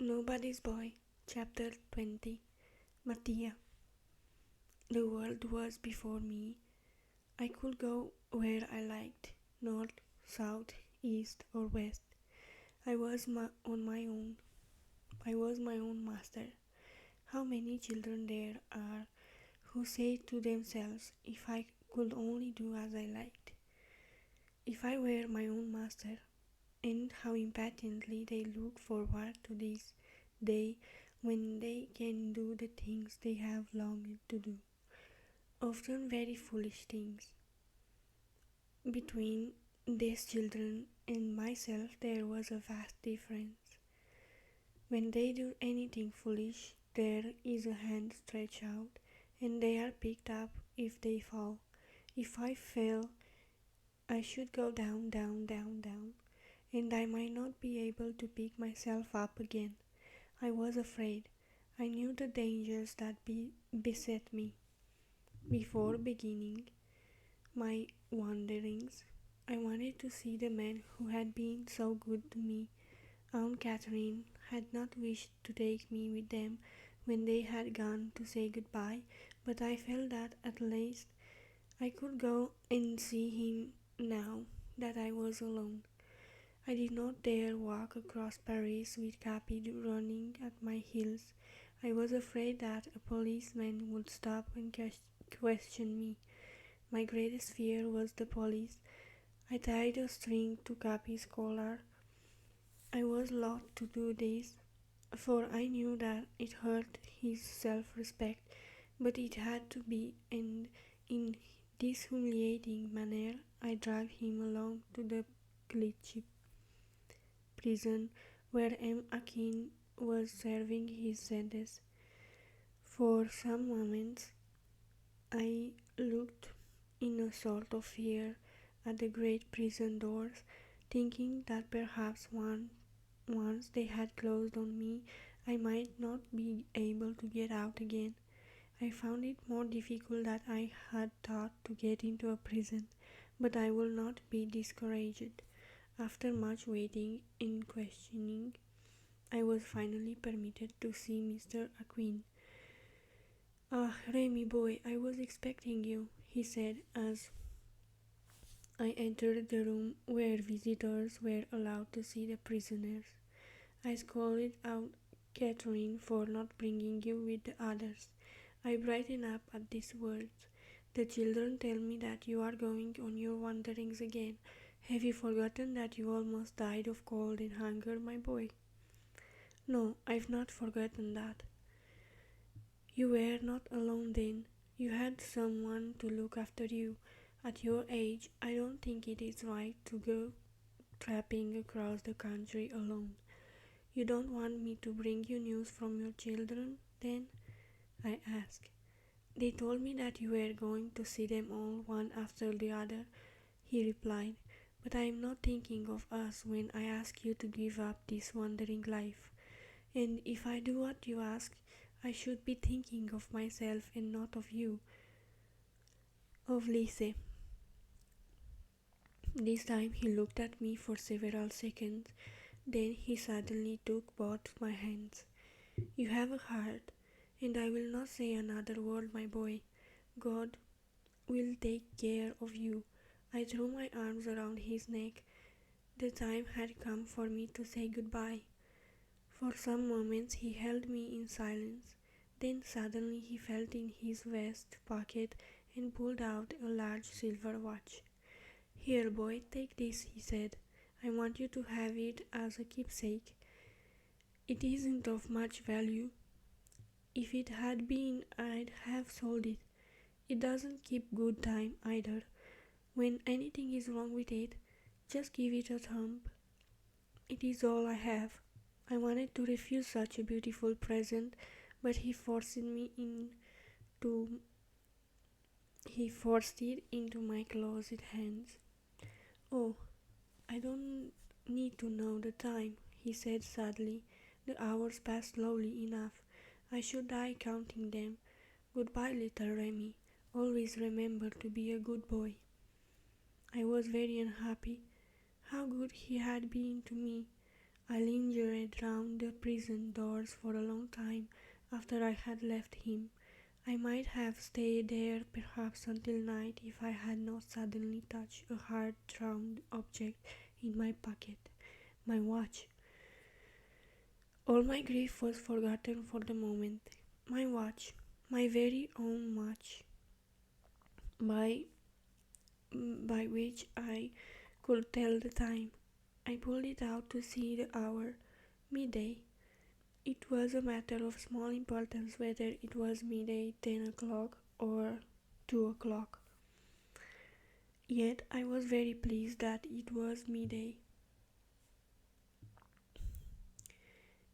Nobody's Boy, Chapter 20. Mattia. The world was before me. I could go where I liked, north, south, east, or west. On my own. I was my own master. How many children there are who say to themselves, if I could only do as I liked, if I were my own master, and how impatiently they look forward to this day when they can do the things they have longed to do, often very foolish things. Between these children and myself there was a vast difference. When they do anything foolish, there is a hand stretched out, and they are picked up if they fall. If I fell, I should go down, down, down, down, and I might not be able to pick myself up again. I was afraid. I knew the dangers that beset me. Before beginning my wanderings, I wanted to see the men who had been so good to me. Aunt Catherine had not wished to take me with them when they had gone to say goodbye, but I felt that at least I could go and see him now that I was alone. I did not dare walk across Paris with Capi running at my heels. I was afraid that a policeman would stop and question me. My greatest fear was the police. I tied a string to Capi's collar. I was loath to do this, for I knew that it hurt his self-respect, but it had to be, and in this humiliating manner I dragged him along to the glitchy prison where M. Akin was serving his sentence. For some moments I looked in a sort of fear at the great prison doors, thinking that perhaps once they had closed on me, I might not be able to get out again. I found it more difficult than I had thought to get into a prison, but I will not be discouraged. After much waiting and questioning, I was finally permitted to see Mr. Aquin. "Ah, Rémi boy, I was expecting you," he said as I entered the room where visitors were allowed to see the prisoners. I scolded out Catherine for not bringing you with the others. I brightened up at these words. "The children tell me that you are going on your wanderings again. Have you forgotten that you almost died of cold and hunger, my boy?" "No, I've not forgotten that." "You were not alone then. You had someone to look after you. At your age, I don't think it is right to go tramping across the country alone. You don't want me to bring you news from your children, then?" I asked. "They told me that you were going to see them all one after the other," he replied, "but I am not thinking of us when I ask you to give up this wandering life. And if I do what you ask, I should be thinking of myself and not of you, of Lise." This time he looked at me for several seconds, then he suddenly took both my hands. "You have a heart, and I will not say another word, my boy. God will take care of you." I threw my arms around his neck. The time had come for me to say goodbye. For some moments he held me in silence. Then suddenly he felt in his vest pocket and pulled out a large silver watch. "Here, boy, take this," he said. "I want you to have it as a keepsake. It isn't of much value. If it had been, I'd have sold it. It doesn't keep good time either. When anything is wrong with it, just give it a thump. It is all I have." I wanted to refuse such a beautiful present, but to he forced it into my closed hands. "Oh, I don't need to know the time," he said sadly. "The hours pass slowly enough. I should die counting them. Goodbye, little Remy. Always remember to be a good boy." I was very unhappy. How good he had been to me. I lingered round the prison doors for a long time after I had left him. I might have stayed there perhaps until night if I had not suddenly touched a hard round object in my pocket. My watch. All my grief was forgotten for the moment. My watch, my very own watch, by which I could tell the time. I pulled it out to see the hour, midday. It was a matter of small importance whether it was midday 10 o'clock or 2 o'clock. Yet I was very pleased that it was midday.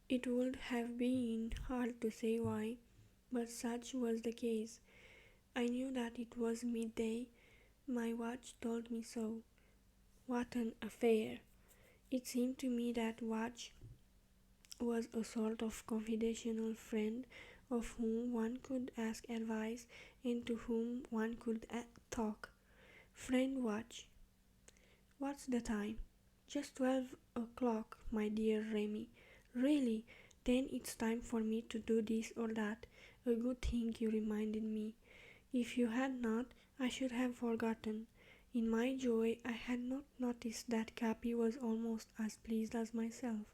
It would have been hard to say why, but such was the case. I knew that it was midday. My watch told me so. What an affair! It seemed to me that watch was a sort of confidential friend of whom one could ask advice and to whom one could talk. Friend watch. What's the time? Just 12 o'clock, my dear Rémi. Really? Then it's time for me to do this or that. A good thing you reminded me. If you had not, I should have forgotten. In my joy, I had not noticed that Capi was almost as pleased as myself.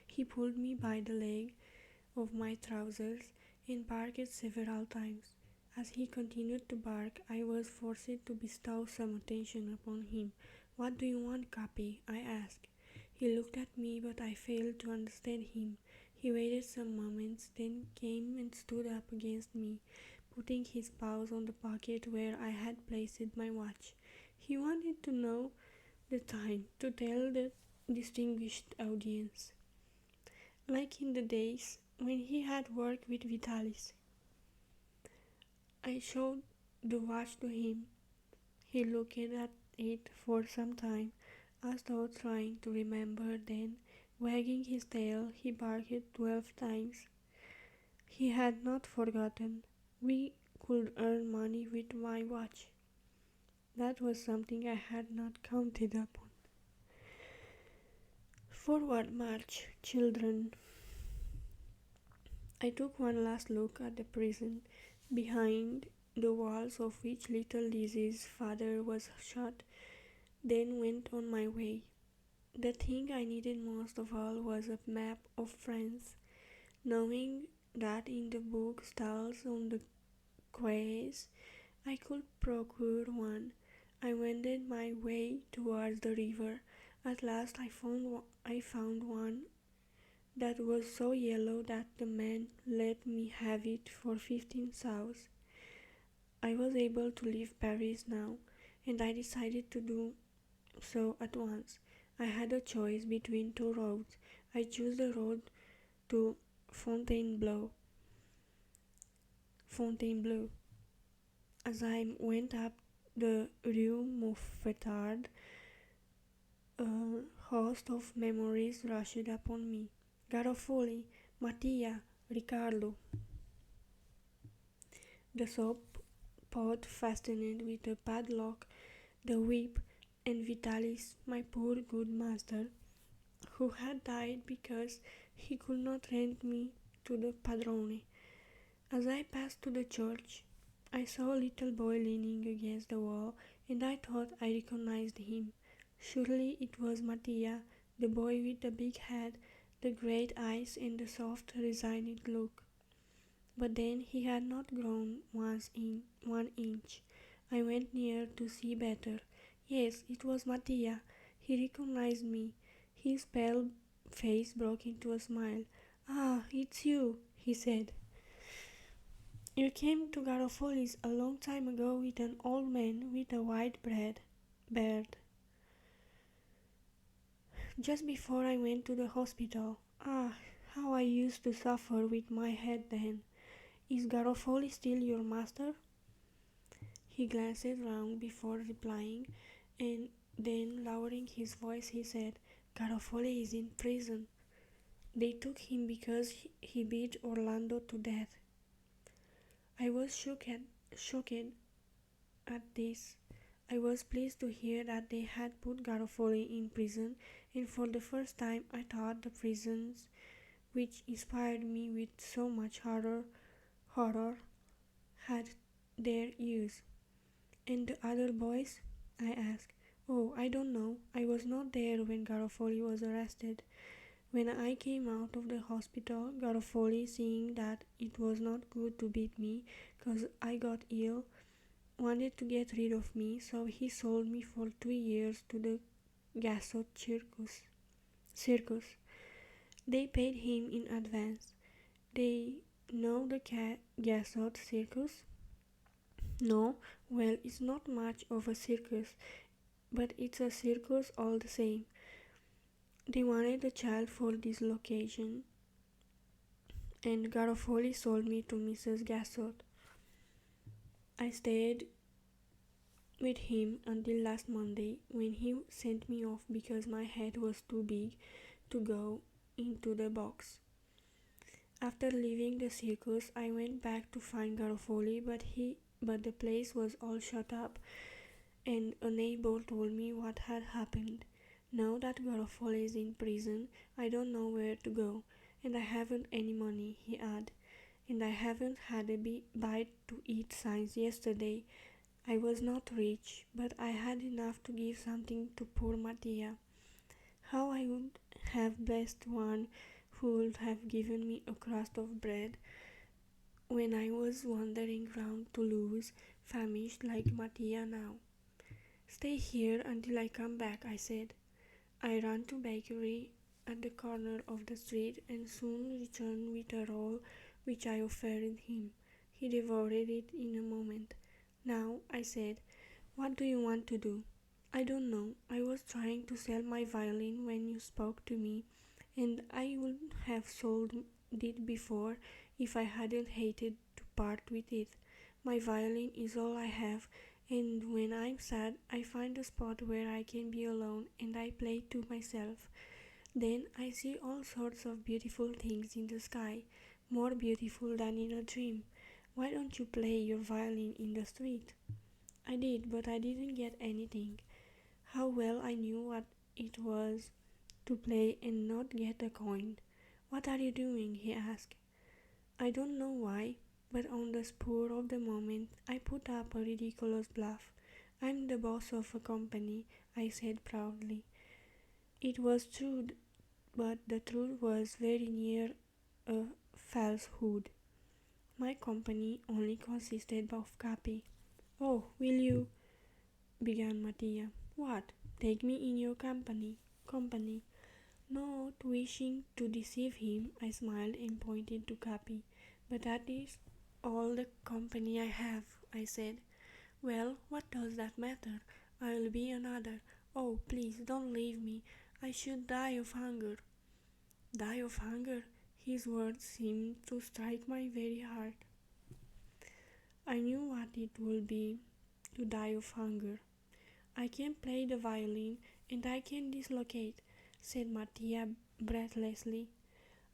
He pulled me by the leg of my trousers and barked several times. As he continued to bark, I was forced to bestow some attention upon him. "What do you want, Capi?" I asked. He looked at me, but I failed to understand him. He waited some moments, then came and stood up against me, putting his paws on the pocket where I had placed my watch. He wanted to know the time, to tell the distinguished audience, like in the days when he had worked with Vitalis. I showed the watch to him. He looked at it for some time, as though trying to remember, then, wagging his tail, he barked 12 times. He had not forgotten. We could earn money with my watch. That was something I had not counted upon. Forward march, children. I took one last look at the prison, behind the walls of which little Lizzie's father was shut, then went on my way. The thing I needed most of all was a map of France. Knowing that in the book stalls on the quays I could procure one, I wended my way towards the river. At last I found one that was so yellow that the man let me have it for 15 sous. I was able to leave Paris now, and I decided to do so at once. I had a choice between two roads. I chose the road to Fontainebleau. Fontainebleau. As I went up the Rue Mouffetard, a host of memories rushed upon me. Garofoli, Mattia, Riccardo. The soap pot fastened with a padlock, the whip, and Vitalis, my poor good master, who had died because he could not rent me to the padrone. As I passed to the church, I saw a little boy leaning against the wall, and I thought I recognized him. Surely it was Mattia, the boy with the big head, the great eyes, and the soft, resigned look. But then he had not grown 1 inch. I went near to see better. Yes, it was Mattia. He recognized me. His pale face broke into a smile. "Ah, it's you," he said. "You came to Garofoli's a long time ago with an old man with a white beard. Just before I went to the hospital. Ah, how I used to suffer with my head then. Is Garofoli still your master?" He glanced round before replying, and then, lowering his voice, he said, "Garofoli is in prison. They took him because he beat Orlando to death." I was shocked at this. I was pleased to hear that they had put Garofoli in prison, and for the first time I thought the prisons, which inspired me with so much horror, had their use. And the other boys? I asked. Oh, I don't know. I was not there when Garofoli was arrested. When I came out of the hospital, Garofoli, seeing that it was not good to beat me because I got ill, wanted to get rid of me, so he sold me for 2 years to the Gasot circus. They paid him in advance. They know the Gasot circus? No, well, it's not much of a circus, but it's a circus all the same. They wanted a child for this location, and Garofoli sold me to Mrs. Gasot. I stayed with him until last Monday, when he sent me off because my head was too big to go into the box. After leaving the circus, I went back to find Garofoli, but the place was all shut up, and a neighbor told me what had happened. Now that Garofoli is in prison, I don't know where to go, and I haven't any money, he added, and I haven't had a bite to eat since yesterday. I was not rich, but I had enough to give something to poor Mattia. How I would have blessed one who would have given me a crust of bread when I was wandering round Toulouse, famished like Mattia now. Stay here until I come back, I said. I ran to bakery at the corner of the street and soon returned with a roll which I offered him. He devoured it in a moment. Now, I said, what do you want to do? I don't know. I was trying to sell my violin when you spoke to me, and I would have sold it before if I hadn't hated to part with it. My violin is all I have, and when I'm sad, I find a spot where I can be alone and I play to myself. Then I see all sorts of beautiful things in the sky, more beautiful than in a dream. Why don't you play your violin in the street? I did, but I didn't get anything. How well I knew what it was to play and not get a coin. What are you doing? He asked. I don't know why, but on the spur of the moment I put up a ridiculous bluff. I'm the boss of a company, I said proudly. It was true, but the truth was very near a falsehood. My company only consisted of Capi. Oh, will you? Began Mattia. What? Take me in your company. Not wishing to deceive him, I smiled and pointed to Capi. But that is all the company I have, I said. Well, what does that matter? I'll be another. Oh, please don't leave me. I should die of hunger. Die of hunger? His words seemed to strike my very heart. I knew what it would be to die of hunger. I can play the violin and I can dislocate, said Mattia breathlessly.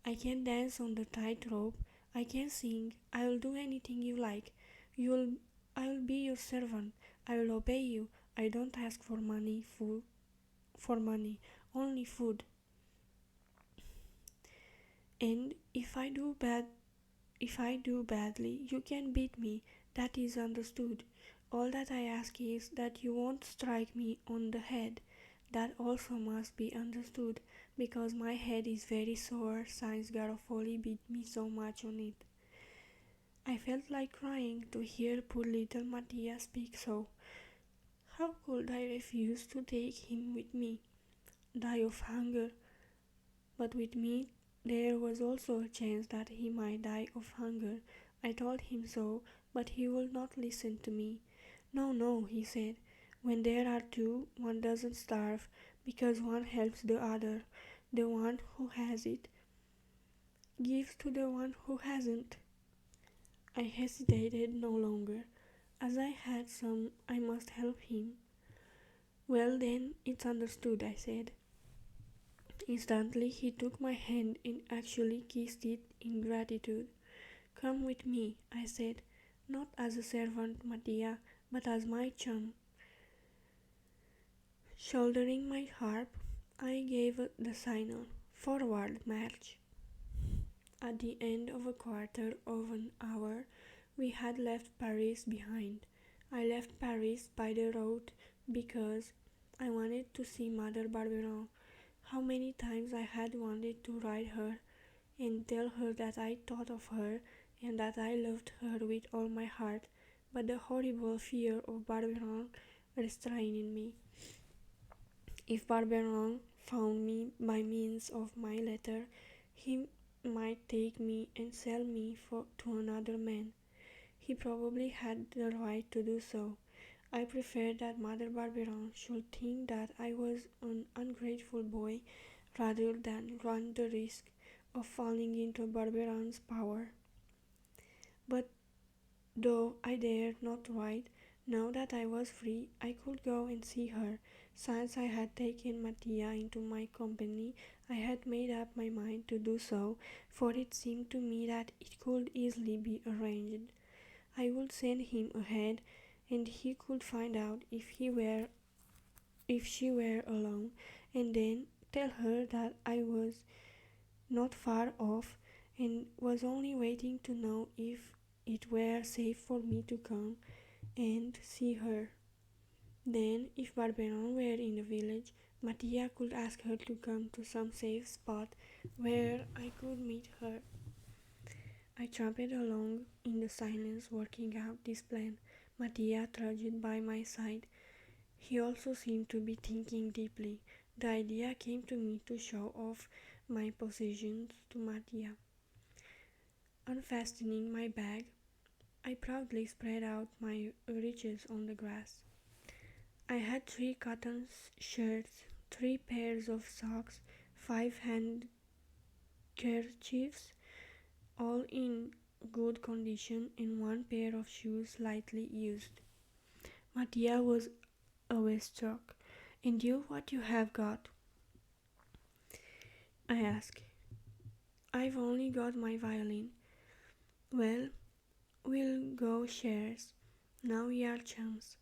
I can dance on the tightrope. I can sing. I'll do anything you like. I'll be your servant. I will obey you. I don't ask for money, only food. And if I do badly, you can beat me. That is understood. All that I ask is that you won't strike me on the head. That also must be understood, because my head is very sore since Garofoli beat me so much on it. I felt like crying to hear poor little Mattia speak so. How could I refuse to take him with me? Die of hunger. But with me there was also a chance that he might die of hunger. I told him so, but he would not listen to me. No, no, he said. When there are two, one doesn't starve, because one helps the other. The one who has it gives to the one who hasn't. I hesitated no longer. As I had some, I must help him. Well then, it's understood, I said. Instantly he took my hand and actually kissed it in gratitude. Come with me, I said, not as a servant, Mattia, but as my chum. Shouldering my harp, I gave the signal, "Forward, march." At the end of a quarter of an hour, we had left Paris behind. I left Paris by the road because I wanted to see Mother Barberin. How many times I had wanted to write her and tell her that I thought of her and that I loved her with all my heart, but the horrible fear of Barberin restrained me. If Barberin found me by means of my letter, he might take me and sell me to another man. He probably had the right to do so. I preferred that Mother Barberin should think that I was an ungrateful boy rather than run the risk of falling into Barberin's power. But though I dared not write, now that I was free, I could go and see her. Since I had taken Mattia into my company, I had made up my mind to do so, for it seemed to me that it could easily be arranged. I would send him ahead, and he could find out if she were alone, and then tell her that I was not far off, and was only waiting to know if it were safe for me to come and see her. Then, if Barberin were in the village, Mattia could ask her to come to some safe spot where I could meet her. I tramped along in the silence, working out this plan. Mattia trudged by my side. He also seemed to be thinking deeply. The idea came to me to show off my possessions to Mattia. Unfastening my bag, I proudly spread out my riches on the grass. I had 3 cotton shirts, 3 pairs of socks, 5 handkerchiefs, all in good condition, and 1 pair of shoes slightly used. Mattia was awestruck. "And you, what you have got?" I asked. "I've only got my violin." "Well, we'll go shares. Now we are chums.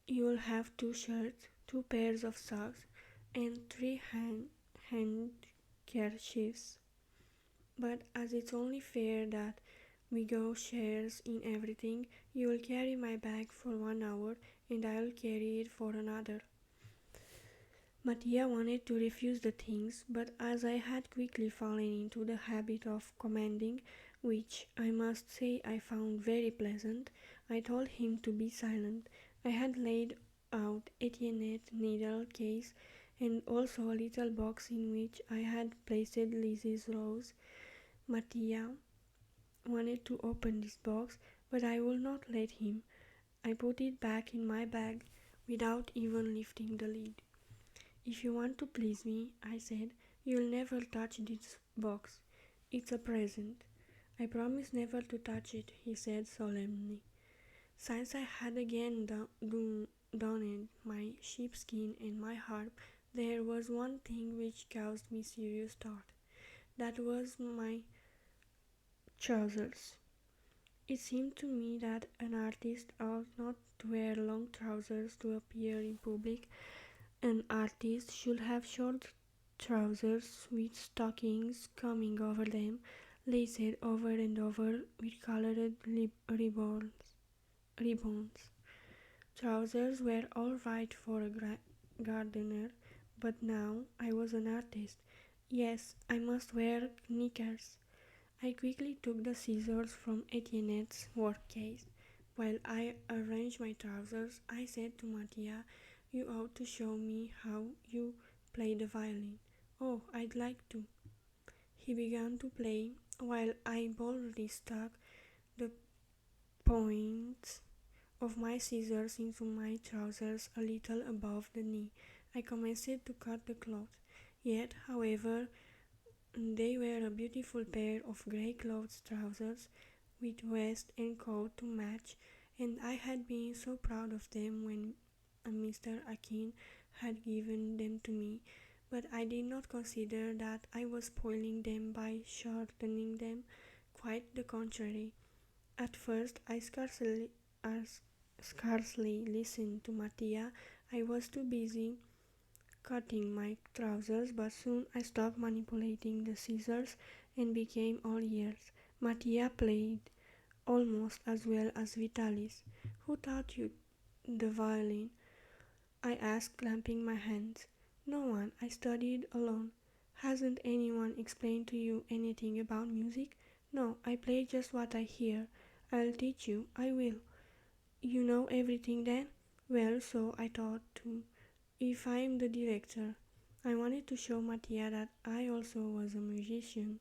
You'll have 2 shirts, 2 pairs of socks, and 3 handkerchiefs. But as it's only fair that we go shares in everything, you'll carry my bag for 1 hour, and I'll carry it for another." Mattia wanted to refuse the things, but as I had quickly fallen into the habit of commanding, which I must say I found very pleasant, I told him to be silent. I had laid out Etienne's needle case and also a little box in which I had placed Lizzie's rose. Mattia wanted to open this box, but I would not let him. I put it back in my bag without even lifting the lid. "If you want to please me," I said, "you'll never touch this box. It's a present." "I promise never to touch it," he said solemnly. Since I had again donned my sheepskin and my harp, there was one thing which caused me serious thought. That was my trousers. It seemed to me that an artist ought not to wear long trousers to appear in public. An artist should have short trousers with stockings coming over them, laced over and over with colored ribbons. Trousers were all right for a gardener, but now I was an artist. Yes, I must wear knickers. I quickly took the scissors from Etienne's work case. While I arranged my trousers, I said to Mattia, "You ought to show me how you play the violin." "Oh, I'd like to." He began to play, while I boldly stuck the points of my scissors into my trousers a little above the knee. I commenced to cut the cloth. Yet, however, they were a beautiful pair of grey cloth trousers, with vest and coat to match, and I had been so proud of them when Mr. Akin had given them to me, but I did not consider that I was spoiling them by shortening them. Quite the contrary. At first I scarcely listened to Mattia. I was too busy cutting my trousers, but soon I stopped manipulating the scissors and became all ears. Mattia played almost as well as Vitalis. Who taught you the violin? I asked, clapping my hands. No one. I studied alone. Hasn't anyone explained to you anything about music? No, I play just what I hear. I'll teach you. I will. You know everything then? Well, so I thought too. If I'm the director. I wanted to show Mattia that I also was a musician.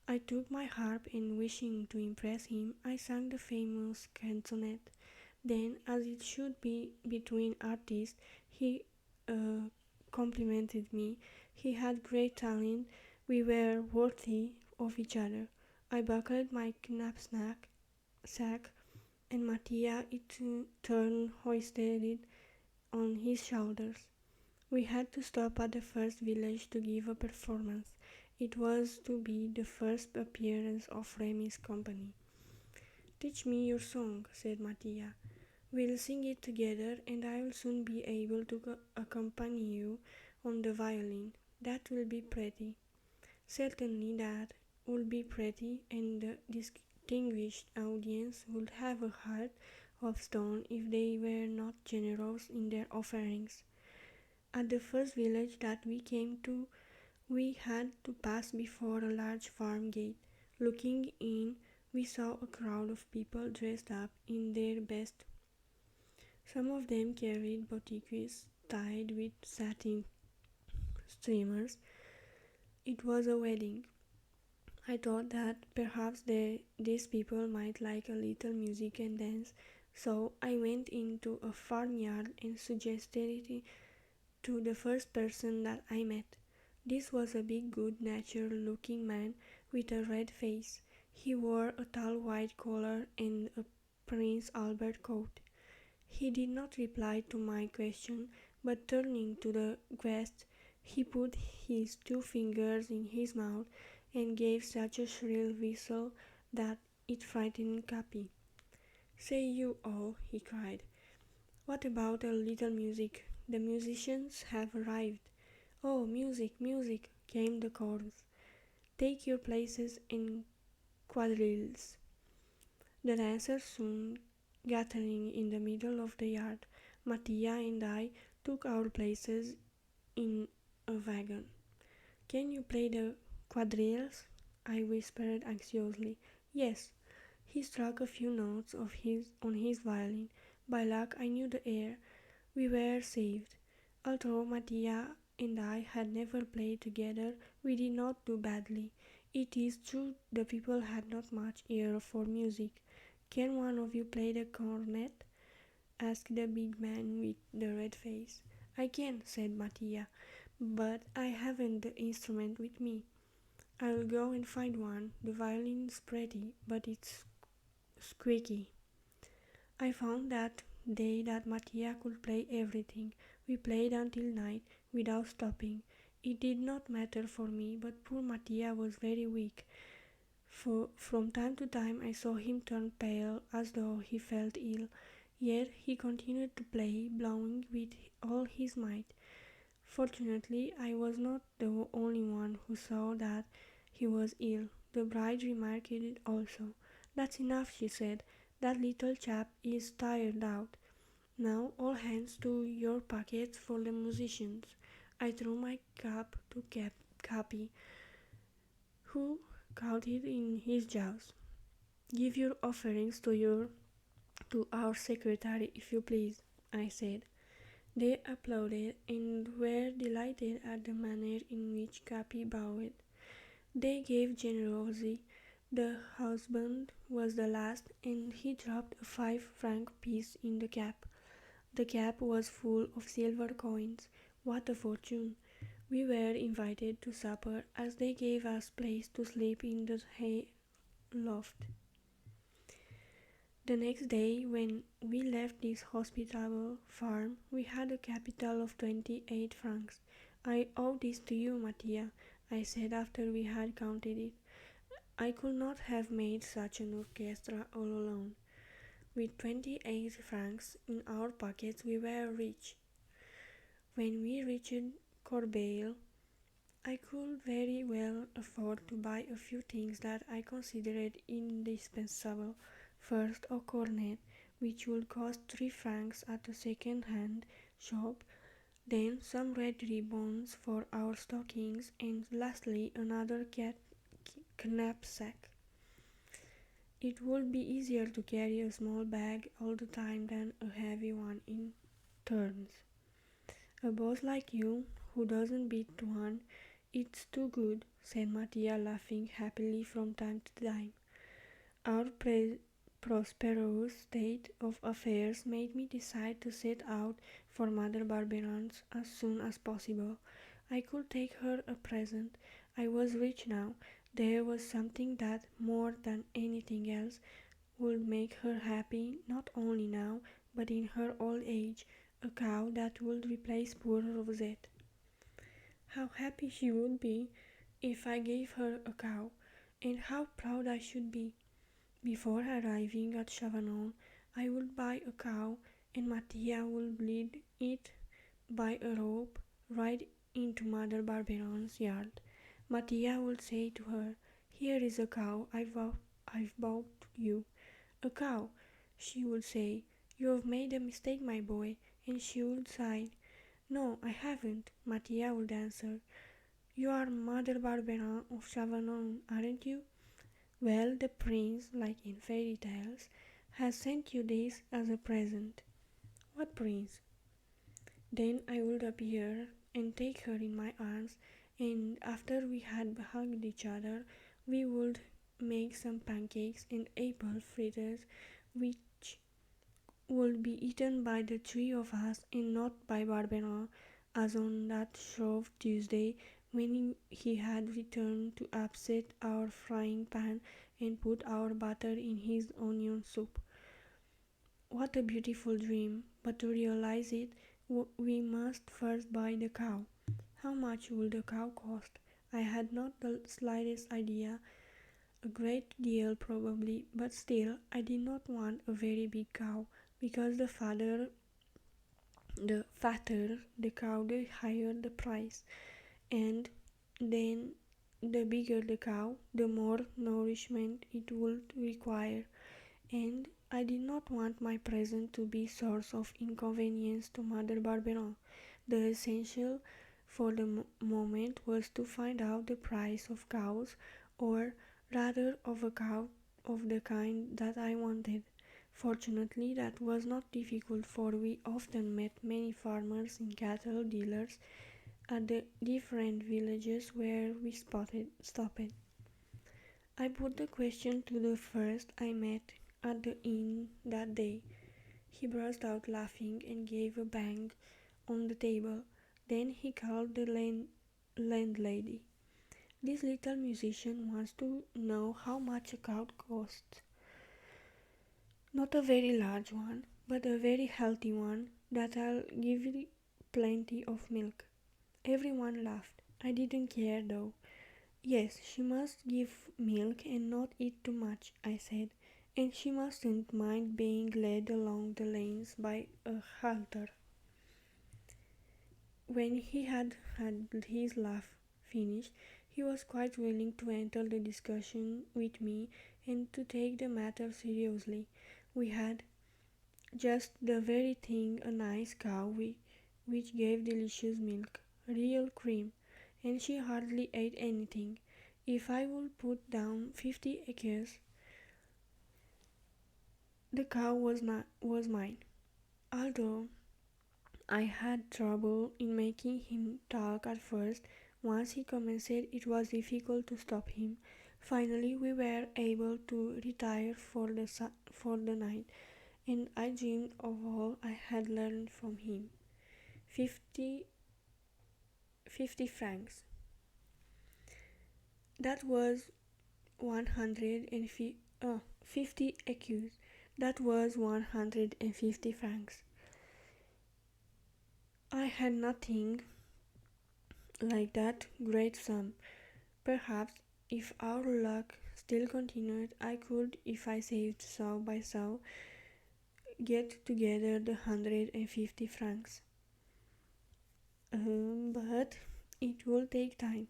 I took my harp and, wishing to impress him, I sang the famous canzonet. Then, as it should be between artists, he uh, complimented me. He had great talent. We were worthy of each other. I buckled my knapsack sack, and Mattia in turn hoisted it on his shoulders. We had to stop at the first village to give a performance. It was to be the first appearance of Rémi's company. Teach me your song, said Mattia. We'll sing it together, and I will soon be able to accompany you on the violin. That will be pretty. Certainly that would be pretty, and the distinguished audience would have a heart of stone if they were not generous in their offerings. At the first village that we came to, we had to pass before a large farm gate. Looking in, we saw a crowd of people dressed up in their best. Some of them carried boutiques tied with satin streamers. It was a wedding. I thought that perhaps these people might like a little music and dance, so I went into a farmyard and suggested it to the first person that I met. This was a big, good-natured looking man with a red face. He wore a tall white collar and a Prince Albert coat. He did not reply to my question, but turning to the guest, he put his 2 fingers in his mouth and gave such a shrill whistle that it frightened Capi. Say you all, he cried. What about a little music? The musicians have arrived. Oh, music, music, came the chorus. Take your places in quadrilles. The dancers soon gathering in the middle of the yard. Mattia and I took our places in a wagon. Can you play the quadrilles? I whispered anxiously. Yes. He struck a few notes on his violin. By luck I knew the air. We were saved. Although Mattia and I had never played together, we did not do badly. It is true the people had not much ear for music. Can one of you play the cornet? Asked the big man with the red face. I can, said Mattia, but I haven't the instrument with me. I'll go and find one. The violin's pretty, but it's squeaky. I found that day that Mattia could play everything. We played until night without stopping. It did not matter for me, but poor Mattia was very weak. For from time to time I saw him turn pale as though he felt ill. Yet he continued to play, blowing with all his might. Fortunately, I was not the only one who saw that he was ill. The bride remarked it also. That's enough, she said. That little chap is tired out. Now all hands to your pockets for the musicians. I threw my cap to Capi, who caught it in his jaws. Give your offerings to our secretary, if you please, I said. They applauded and were delighted at the manner in which Capi bowed. They gave generously. The husband was the last, and he dropped a 5 franc piece in the cap. The cap was full of silver coins. What a fortune! We were invited to supper, as they gave us place to sleep in the hay loft. The next day, when we left this hospitable farm, we had a capital of 28 francs. I owe this to you, Mattia, I said after we had counted it. I could not have made such an orchestra all alone. With 28 francs in our pockets, we were rich. When we reached Corbeil, I could very well afford to buy a few things that I considered indispensable. First, a cornet, which would cost 3 francs at a second-hand shop, then some red ribbons for our stockings, and lastly another knapsack. It would be easier to carry a small bag all the time than a heavy one in turns. A boss like you, who doesn't beat one, it's too good, said Mattia, laughing happily from time to time. Our prosperous state of affairs made me decide to set out for Mother Barberin's as soon as possible. I could take her a present. I was rich now. There was something that, more than anything else, would make her happy, not only now, but in her old age, a cow that would replace poor Rosette. How happy she would be if I gave her a cow, and how proud I should be. Before arriving at Chavanon, I would buy a cow, and Mattia would lead it by a rope right into Mother Barberin's yard. Mattia would say to her, "Here is a cow I've bought you." "A cow," she would say. "You have made a mistake, my boy," and she would sigh. "No, I haven't," Mattia would answer. "You are Mother Barberin of Chavanon, aren't you? Well, the prince, like in fairy tales, has sent you this as a present." "What prince?" Then I would appear and take her in my arms, and after we had hugged each other, we would make some pancakes and apple fritters, which would be eaten by the three of us and not by Barberin, as on that Shrove Tuesday when he had returned to upset our frying pan and put our butter in his onion soup. What a beautiful dream! But to realize it, we must first buy the cow. How much would the cow cost? I had not the slightest idea. A great deal probably, but still I did not want a very big cow, because the fatter the cow, the higher the price, and then the bigger the cow, the more nourishment it would require, and I did not want my present to be source of inconvenience to Mother Barberin. The essential for the moment was to find out the price of cows, or rather of a cow of the kind that I wanted. Fortunately, that was not difficult, for we often met many farmers and cattle dealers at the different villages where we stopped. I put the question to the first I met at the inn that day. He burst out laughing and gave a bang on the table. Then he called the landlady. "This little musician wants to know how much a cow costs. Not a very large one, but a very healthy one that'll give you plenty of milk." Everyone laughed. I didn't care though. "Yes, she must give milk and not eat too much," I said, "and she mustn't mind being led along the lanes by a halter." When he had his laugh finished, he was quite willing to enter the discussion with me and to take the matter seriously. We had just the very thing, a nice cow which gave delicious milk, real cream, and she hardly ate anything. If I would put down 50 acres, the cow was mine. Although I had trouble in making him talk at first, once he commenced it was difficult to stop him. Finally we were able to retire for the night, and I dreamed of all I had learned from him. 50 francs. That was 150 50 écus. That was 150 francs. I had nothing like that great sum. Perhaps if our luck still continued, I could, if I saved sow by sow, get together the 150 francs. But it will take time.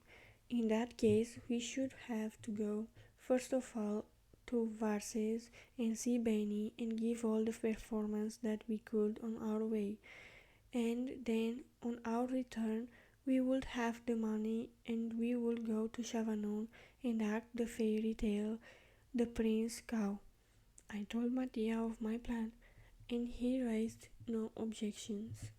In that case, we should have to go, first of all, to Varses and see Benny and give all the performance that we could on our way. And then, on our return, we would have the money and we would go to Chavanon and act the fairy tale, The Prince Cow. I told Mattia of my plan, and he raised no objections.